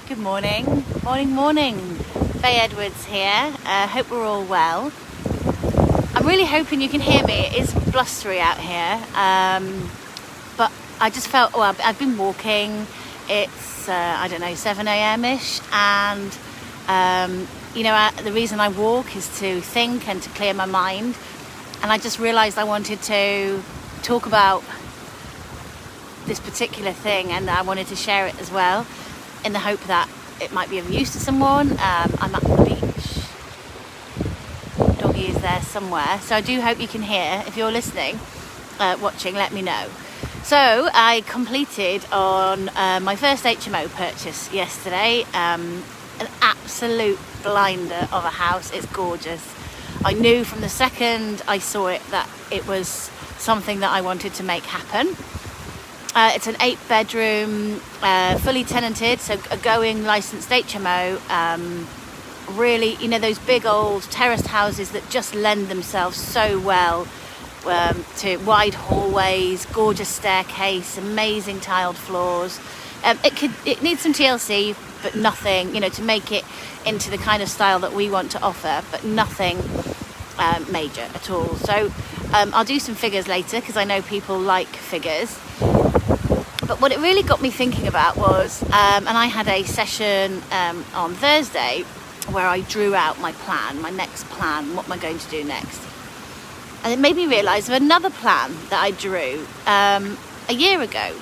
Good morning. Morning. Faye Edwards here. Hope we're all well. I'm really hoping you can hear me. It is blustery out here. But I just felt, I've been walking. It's, 7 a.m-ish. And, the reason I walk is to think and to clear my mind. And I just realised I wanted to talk about this particular thing, and I wanted to share it as well, in the hope that it might be of use to someone. I'm at the beach. Doggy is there somewhere, so I do hope you can hear. If you're listening, watching, let me know. So I completed on my first HMO purchase yesterday. An absolute blinder of a house. It's gorgeous. I knew from the second I saw it that it was something that I wanted to make happen. It's an 8-bedroom, fully tenanted, so a going licensed HMO. Really, those big old terraced houses that just lend themselves so well to wide hallways, gorgeous staircase, amazing tiled floors. It needs some TLC, but nothing, to make it into the kind of style that we want to offer, but nothing major at all. So I'll do some figures later because I know people like figures. But what it really got me thinking about was, and I had a session on Thursday where I drew out my plan, my next plan, what am I going to do next? And it made me realise of another plan that I drew a year ago.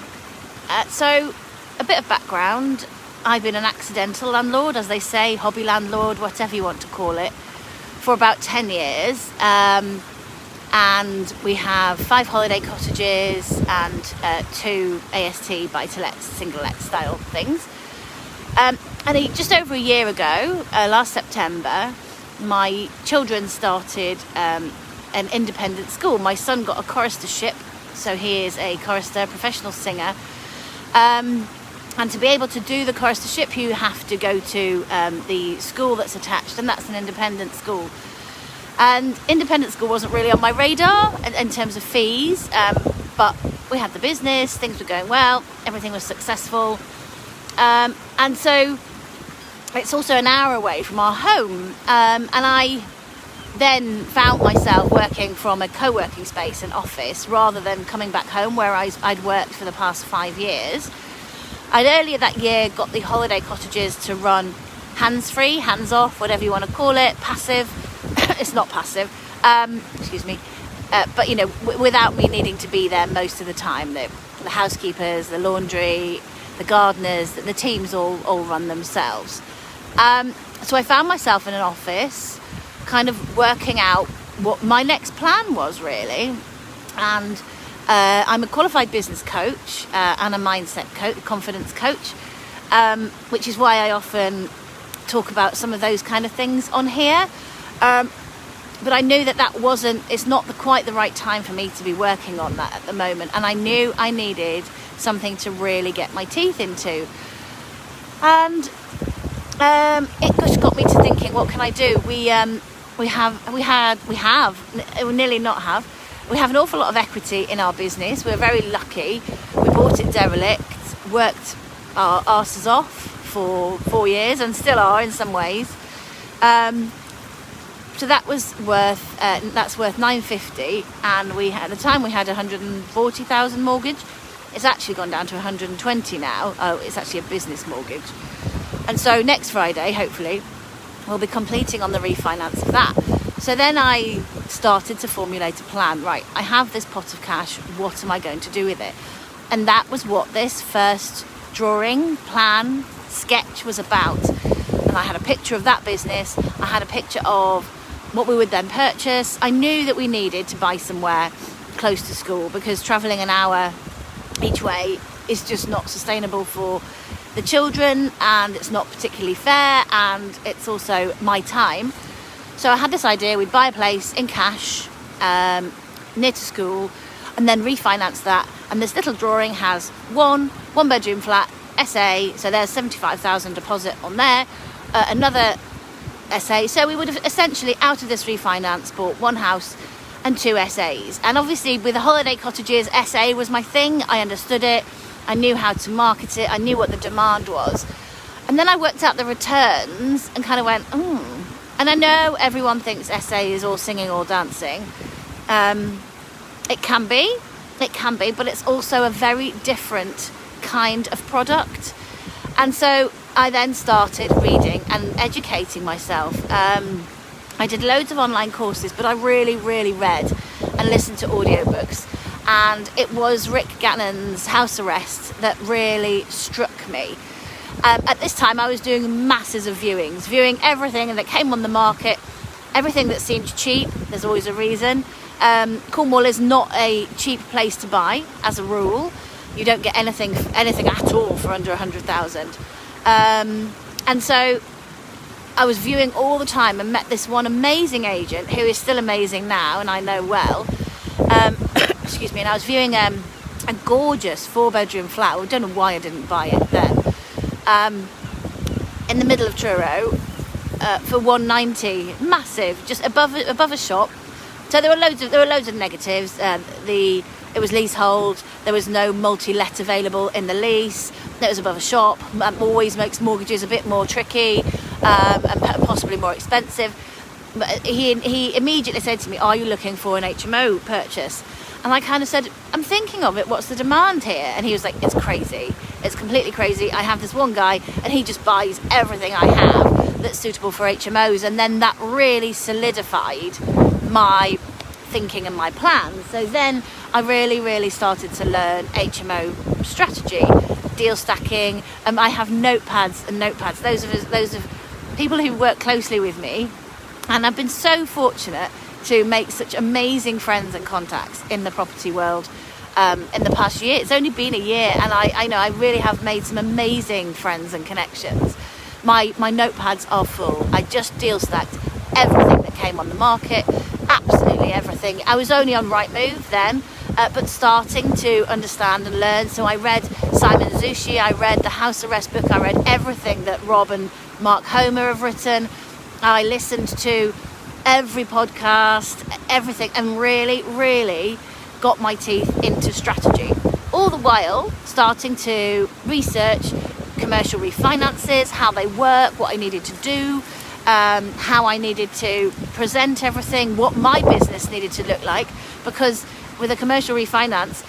So a bit of background, I've been an accidental landlord, as they say, hobby landlord, whatever you want to call it, for about 10 years. And we have 5 holiday cottages and 2 AST buy-to-let, single-let style things. And just over a year ago, last September, my children started an independent school. My son got a choristership, so he is a chorister, professional singer. And to be able to do the choristership, you have to go to the school that's attached, and that's an independent school. And independent school wasn't really on my radar in terms of fees, but we had the business, things were going well, everything was successful. And so it's also an hour away from our home. And I then found myself working from a co-working space, an office, rather than coming back home where I'd worked for the past 5 years. I'd earlier that year got the holiday cottages to run hands-free, hands-off, whatever you want to call it, passive. It's not passive, but without me needing to be there most of the time. The housekeepers, the laundry, the gardeners, the teams all run themselves. So I found myself in an office kind of working out what my next plan was, really. And I'm a qualified business coach and a mindset coach, confidence coach, which is why I often talk about some of those kind of things on here. But I knew it's not quite the right time for me to be working on that at the moment. And I knew I needed something to really get my teeth into. And it just got me to thinking, what can I do? We have an awful lot of equity in our business. We're very lucky. We bought it derelict, worked our arses off for 4 years and still are in some ways. So that was worth $950, and at the time we had 140,000 mortgage. It's actually gone down to 120 now. Oh, it's actually a business mortgage. And so next Friday, hopefully, we'll be completing on the refinance of that. So then I started to formulate a plan. Right, I have this pot of cash. What am I going to do with it? And that was what this first drawing, plan, sketch was about. And I had a picture of that business. I had a picture of what we would then purchase. I knew that we needed to buy somewhere close to school because travelling an hour each way is just not sustainable for the children, and it's not particularly fair, and it's also my time. So I had this idea, we'd buy a place in cash near to school and then refinance that. And this little drawing has one bedroom flat, SA, so there's 75,000 deposit on there, another SA. So we would have essentially, out of this refinance, bought one house and 2 SAs. And obviously with the holiday cottages, SA was my thing. I understood it. I knew how to market it. I knew what the demand was. And then I worked out the returns and kind of went, And I know everyone thinks SA is all singing or dancing. It can be, but it's also a very different kind of product. And so I then started reading and educating myself. I did loads of online courses, but I really, really read and listened to audiobooks. And it was Rick Gannon's House Arrest that really struck me. At this time, I was doing masses of viewing everything that came on the market, everything that seemed cheap. There's always a reason. Cornwall is not a cheap place to buy, as a rule. You don't get anything at all for under 100,000. And so I was viewing all the time and met this one amazing agent who is still amazing now, and I know well. Excuse me. And I was viewing a gorgeous 4-bedroom flat. I don't know why I didn't buy it then. In the middle of Truro for 190, massive, just above a shop. So there were loads of negatives. It was leasehold. There was no multi-let available in the lease. It was above a shop. Always makes mortgages a bit more tricky and possibly more expensive. But he immediately said to me, "Are you looking for an HMO purchase?" And I kind of said, "I'm thinking of it. What's the demand here?" And he was like, "It's crazy. It's completely crazy. I have this one guy and he just buys everything I have that's suitable for HMOs." And then that really solidified my thinking and my plans. So then I really, really started to learn HMO strategy, deal stacking. I have notepads and notepads. Those of people who work closely with me. And I've been so fortunate to make such amazing friends and contacts in the property world in the past year. It's only been a year, and I know I really have made some amazing friends and connections. My notepads are full. I just deal stacked everything that came on the market, absolutely everything. I was only on Rightmove then, but starting to understand and learn. So I read Simon Zushi, I read the House Arrest book, I read everything that Rob and Mark Homer have written. I listened to every podcast, everything, and really, really got my teeth into strategy. All the while starting to research commercial refinances, how they work, what I needed to do, how I needed to present everything, what my business needed to look like. Because with a commercial refinance,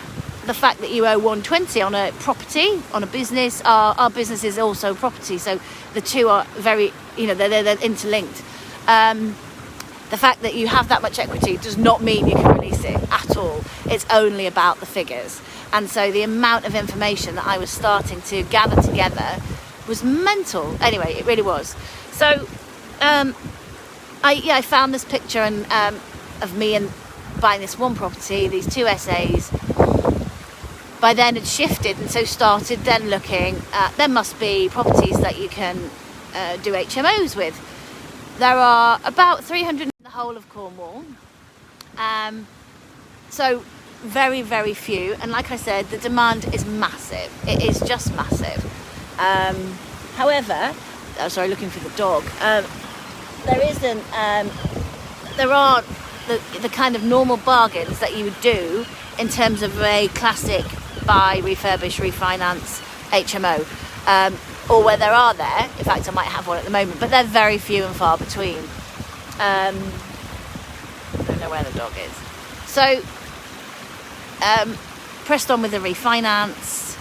the fact that you owe 120 on a property, on a business, our business is also property. So the two are very, they're interlinked. The fact that you have that much equity does not mean you can release it at all. It's only about the figures. And so the amount of information that I was starting to gather together was mental. Anyway, it really was. So I found this picture of me and buying this one property, these two SAs. By then it shifted, and so started then looking at, there must be properties that you can do HMOs with. There are about 300 in the whole of Cornwall. So very, very few. And like I said, the demand is massive. It is just massive. However, looking for the dog. There aren't the kind of normal bargains that you would do in terms of a classic buy, refurbish, refinance HMO. Or where there are there. In fact, I might have one at the moment, but they're very few and far between. I don't know where the dog is. So, pressed on with the refinance,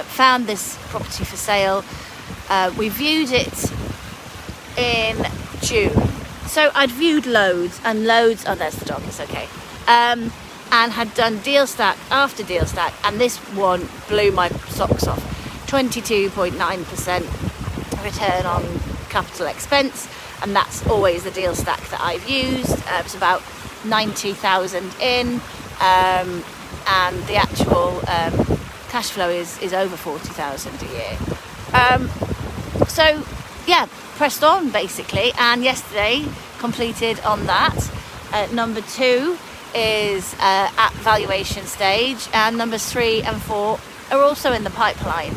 found this property for sale. We viewed it in June. So I'd viewed loads and loads. Oh, there's the dog, it's okay. And had done deal stack after deal stack, and this one blew my socks off. 22.9% return on capital expense, and that's always the deal stack that I've used. It's about 90,000 in, and the actual cash flow is over 40,000 a year. So yeah, pressed on basically, and yesterday completed on that. Number 2 is at valuation stage, and numbers 3 and 4 are also in the pipeline.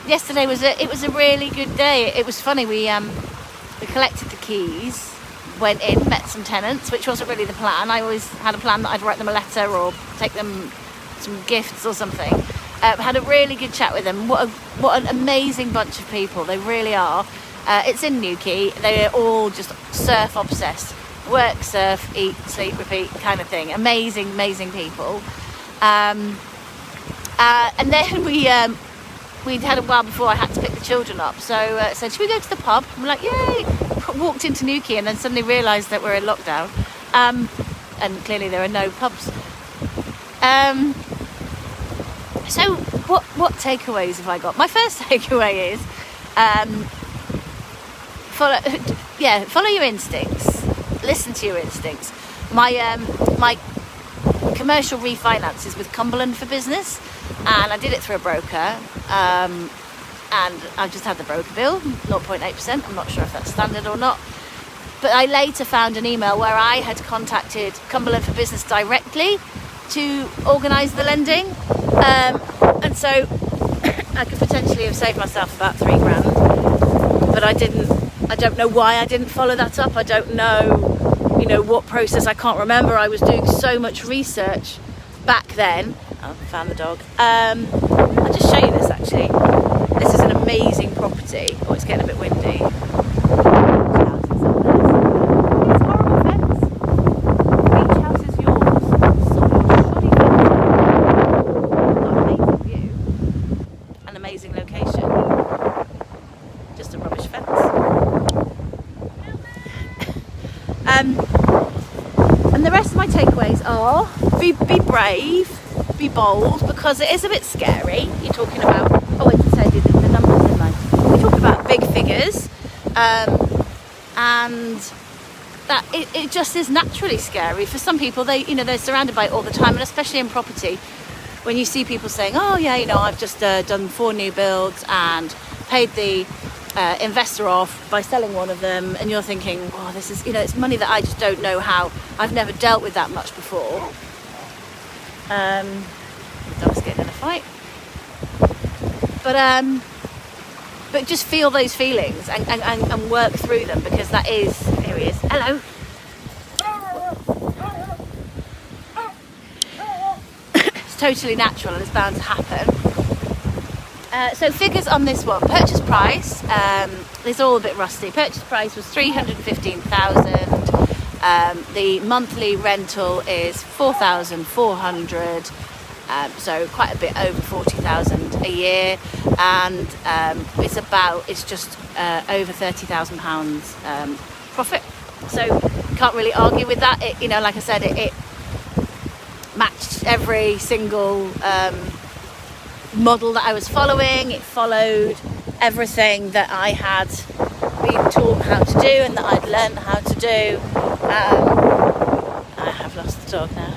Yesterday was a really good day. It was funny. We collected the keys, went in, met some tenants, which wasn't really the plan. I always had a plan that I'd write them a letter or take them some gifts or something. Had a really good chat with them. What an amazing bunch of people. They really are. It's in Newquay. They're all just surf obsessed. Work, surf, eat, sleep, repeat kind of thing. Amazing, amazing people. And then we'd had a while before I had to pick the children up. So said, should we go to the pub? I'm like, yay! Walked into Newquay and then suddenly realised that we're in lockdown. And clearly there are no pubs. So what takeaways have I got? My first takeaway is follow your instincts. Listen to your instincts. My commercial refinance is with Cumberland for Business, and I did it through a broker. And I just had the broker bill, 0.8%. I'm not sure if that's standard or not. But I later found an email where I had contacted Cumberland for Business directly to organise the lending. And so I could potentially have saved myself about £3,000. But I didn't. I don't know why I didn't follow that up. I don't know, what process. I can't remember. I was doing so much research back then. Oh, I found the dog. I'll just show you this actually. This is an amazing property. Oh, it's getting a bit windy. It's a horrible fence. Each house is yours. Such a shoddy fence. Got an amazing view. An amazing location. Just a rubbish fence. And the rest of my takeaways are be brave, be bold, because it is a bit scary. You're talking about, I didn't say the numbers in mind. We're talking about big figures, and that it just is naturally scary. For some people, they're surrounded by it all the time, and especially in property, when you see people saying, oh yeah, I've just done 4 new builds and paid the investor off by selling one of them, and you're thinking, oh, this is, it's money that I just don't know how. I've never dealt with that much before. The dog's getting in a fight. But just feel those feelings and work through them, because that is, here he is, hello. It's totally natural and it's bound to happen. So figures on this one. Purchase price, it's all a bit rusty. Purchase price was $315,000. The monthly rental is $4,400. So quite a bit over $40,000 a year, and it's just over £30,000 profit. So can't really argue with that. It, like I said, it matched every single model that I was following. It followed everything that I had been taught how to do and that I'd learned how to do. I have lost the dog now.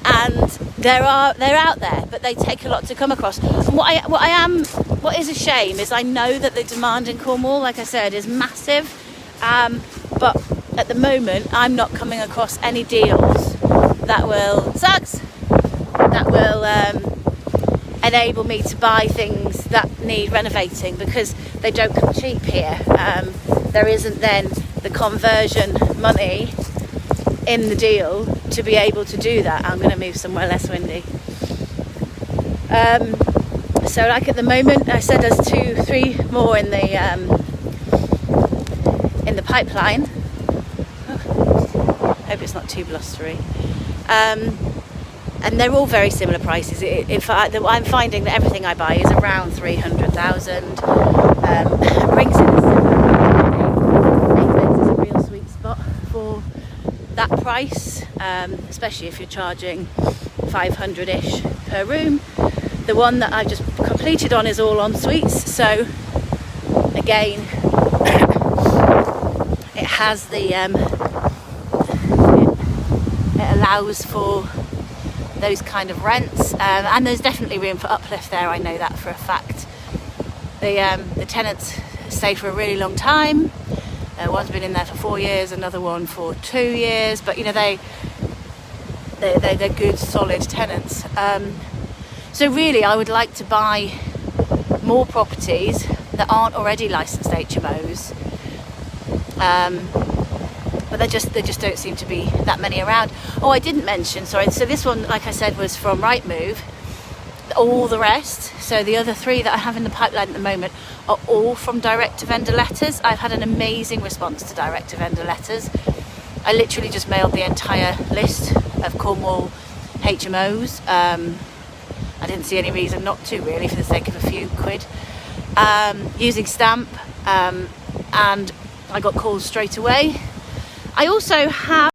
And they're out there, but they take a lot to come across. And what is a shame is I know that the demand in Cornwall, like I said, is massive. But at the moment, I'm not coming across any deals that will enable me to buy things that need renovating, because they don't come cheap here. There isn't then the conversion money in the deal to be able to do that. I'm going to move somewhere less windy. So like at the moment, I said there's 2-3 more in the pipeline. Hope it's not too blustery. And they're all very similar prices. I'm finding that everything I buy is around 300,000. Brings in a similar. 8 beds is a real sweet spot for that price, especially if you're charging 500-ish per room. The one that I've just completed on is all en suites, so again it has the it allows for those kind of rents, and there's definitely room for uplift there. I know that for a fact. The tenants stay for a really long time. One's been in there for 4 years, another one for 2 years, but they're good, solid tenants. So really, I would like to buy more properties that aren't already licensed HMOs, but there just don't seem to be that many around. Oh, I didn't mention, sorry. So this one, like I said, was from Rightmove, all the rest, so the other 3 that I have in the pipeline at the moment, are all from direct to vendor letters. I've had an amazing response to direct to vendor letters. I literally just mailed the entire list of Cornwall HMOs. I didn't see any reason not to, really, for the sake of a few quid. Using stamp, and I got calls straight away. I also have